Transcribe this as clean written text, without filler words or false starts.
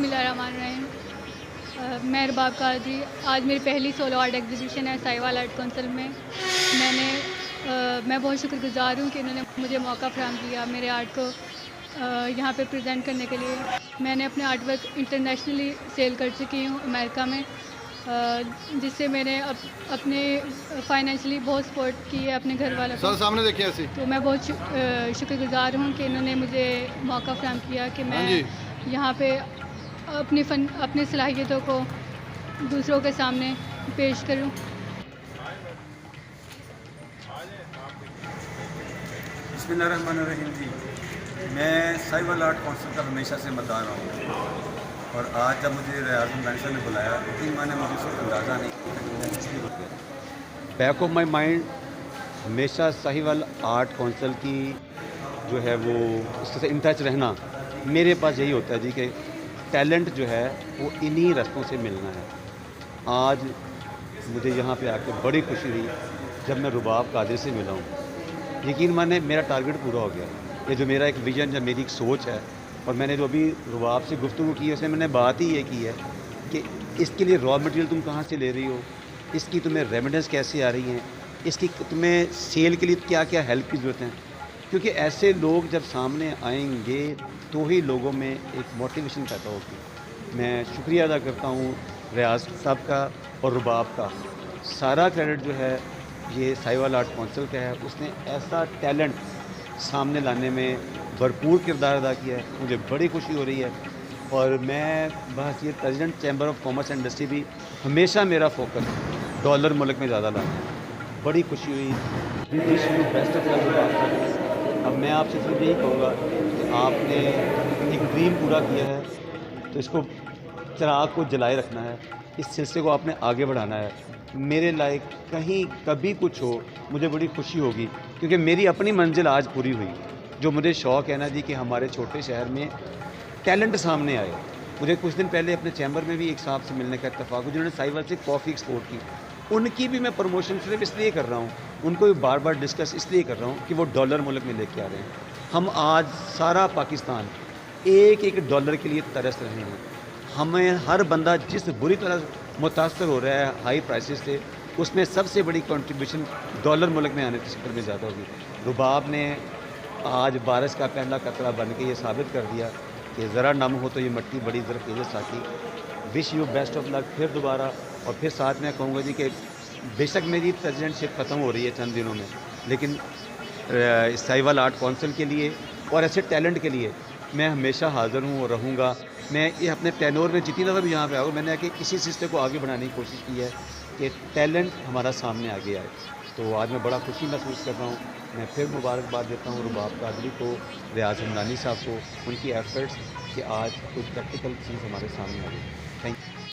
बिस्मिल्लाहिर्रहमानिर्रहीम। मैं रबाब कादरी। आज मेरी पहली सोलो आर्ट एग्ज़िबिशन है साहिवाल आर्ट काउंसिल में। मैं बहुत शुक्रगुज़ार हूँ कि इन्होंने मुझे मौका फ़राहम किया मेरे आर्ट को यहाँ पे प्रेजेंट करने के लिए। मैंने अपने आर्ट वर्क इंटरनेशनली सेल कर चुकी हूँ अमेरिका में, जिससे मैंने अपने फाइनेंशियली बहुत सपोर्ट की है अपने घर वालों को। सामने देखिए ऐसे। तो मैं बहुत शुक्रगुज़ार हूँ कि इन्होंने मुझे मौका फ़राहम किया कि हाँ मैं जी। यहाँ पे अपनी सलाहियतों को दूसरों के सामने पेश करूँ। बिस्मिल्लाहिर्रहमानिर्रहीम जी। मैं साहिवाल आर्ट काउंसिल का हमेशा से मददार रहा हूँ, और आज जब मुझे रियाज हमदानी साहब ने बुलाया तो मैंने मुझे उसको अंदाज़ा नहीं किया कि मैं इसलिए रुक गया। बैक ऑफ माई माइंड हमेशा साहिवाल आर्ट काउंसिल की जो है वो उससे इन टच रहना मेरे पास यही होता है जी कि टैलेंट जो है वो इन्हीं रास्तों से मिलना है। आज मुझे यहाँ पे आके बड़ी खुशी हुई जब मैं रुबाब कादरी से मिला हूँ। यकीन माने मेरा टारगेट पूरा हो गया। ये जो मेरा एक विज़न या मेरी एक सोच है, और मैंने जो अभी रुबाब से गुफ्तगू की है उसमें मैंने बात ही ये की है कि इसके लिए रॉ मटेरियल तुम कहाँ से ले रही हो, इसकी तुम्हें रेमिडेंस कैसे आ रही हैं, इसकी तुम्हें सेल के लिए क्या क्या हेल्प की ज़रूरत है। क्योंकि ऐसे लोग जब सामने आएंगे तो ही लोगों में एक मोटिवेशन पैदा होगी। मैं शुक्रिया अदा करता हूँ रियाज साहब का और रुबाब का। सारा क्रेडिट जो है ये साहिवाल आर्ट काउंसिल का है। उसने ऐसा टैलेंट सामने लाने में भरपूर किरदार अदा किया है। मुझे बड़ी खुशी हो रही है, और मैं बस ये president chamber of commerce and industry भी हमेशा मेरा फोकस डॉलर मुल्क में ज़्यादा लाना है। बड़ी खुशी हुई। Wish you best of luck Rubab का। अब मैं आपसे सिर्फ यही कहूँगा कि आपने एक ड्रीम पूरा किया है, तो इसको चिराग को जलाए रखना है, इस सिलसिले को आपने आगे बढ़ाना है। मेरे लायक कहीं कभी कुछ हो मुझे बड़ी खुशी होगी, क्योंकि मेरी अपनी मंजिल आज पूरी हुई। जो मुझे शौक़ है ना जी कि हमारे छोटे शहर में टैलेंट सामने आए। मुझे कुछ दिन पहले अपने चैम्बर में भी एक साहब से मिलने का इत्तेफाक हुआ जिन्होंने साहिवाल से कॉफ़ी एक्सपोर्ट की। उनकी भी मैं प्रमोशन सिर्फ इसलिए कर रहा हूँ, उनको भी बार बार डिस्कस इसलिए कर रहा हूँ कि वो डॉलर मुल्क में लेके आ रहे हैं। हम आज सारा पाकिस्तान एक एक डॉलर के लिए तरस रहे हैं। हमें हर बंदा जिस बुरी तरह मुतासर हो रहा है हाई प्राइसेस से, उसमें सबसे बड़ी कंट्रीब्यूशन डॉलर मुल्क में आने के चक्कर में ज़्यादा होगी। रुबाब ने आज बारिश का पहला कतरा बन के ये साबित कर दिया कि ज़रा नम हो तो ये मिट्टी बड़ी ज़रख़ेज़ आती। Wish you best of luck फिर दोबारा। और फिर साथ में कहूँगा जी कि बेशक मेरी प्रेसिडेंटशिप ख़त्म हो रही है चंद दिनों में, लेकिन साहिवाल आर्ट काउंसिल के लिए और ऐसे टैलेंट के लिए मैं हमेशा हाज़िर हूँ और रहूँगा। मैं ये अपने टेन्योर में जितनी दफ़ा भी यहाँ पे आऊँ, मैंने आके इसी सिलसिले को आगे बढ़ाने की कोशिश की है कि टैलेंट हमारा सामने आगे आए। तो आज मैं बड़ा खुशी महसूस कर रहा हूँ। मैं फिर मुबारकबाद देता हूँ रुबाब कादरी को, रियाज हमदानी साहब को, उनकी एफर्ट्स कि आज कोई प्रैक्टिकल चीज़ हमारे सामने आई। Thank you.